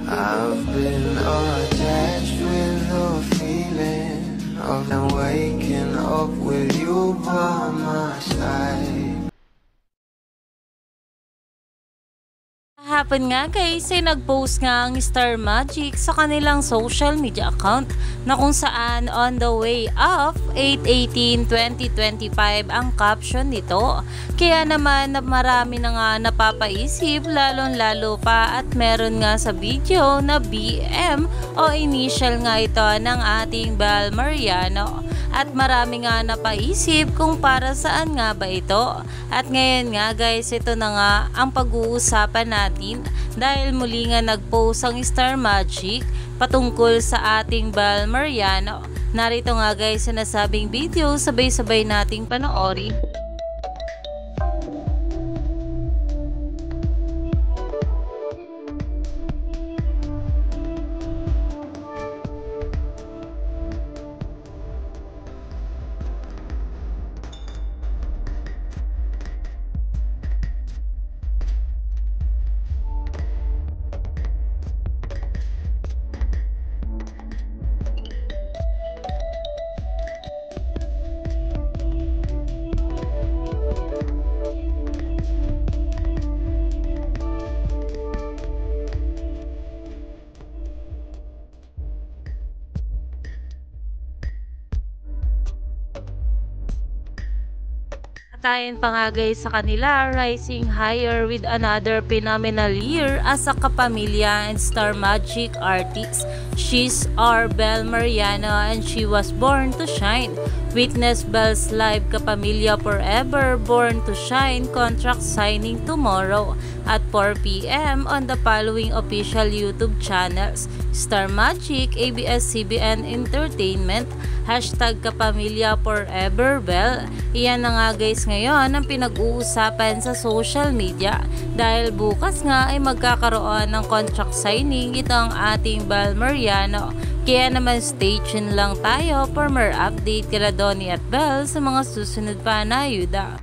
I've been attached with the feeling of them waking up with you by my side. Hapon nga guys ay nag-post nga ang Star Magic sa kanilang social media account na kung saan on the way of 8/18/2025 ang caption nito. Kaya naman marami na nga napapaisip lalo pa at meron nga sa video na BM o initial nga ito ng ating Bel Mariano. At marami nga napaisip kung para saan nga ba ito. At ngayon nga guys, ito na nga ang pag-uusapan natin dahil muli nga nag-post ang Star Magic patungkol sa ating Bel Mariano. Narito nga guys sa nasabing video, sabay-sabay nating panoorin. Tayin pa nga guys sa kanila, rising higher with another phenomenal year as a kapamilya and Star Magic artist. She's our Bel Mariano and she was born to shine. Witness Bel's live Kapamilya Forever Born to Shine contract signing tomorrow at 4 p.m. on the following official YouTube channels: Star Magic, ABS-CBN Entertainment, #Kapamilya Forever Bel. Iyan na nga guys ngayon ang pinag-uusapan sa social media dahil bukas nga ay magkakaroon ng contract signing itong ating Bel Mariano. Kaya naman stay tuned lang tayo for more update kila Donnie at Bel sa mga susunod pa na ayuda.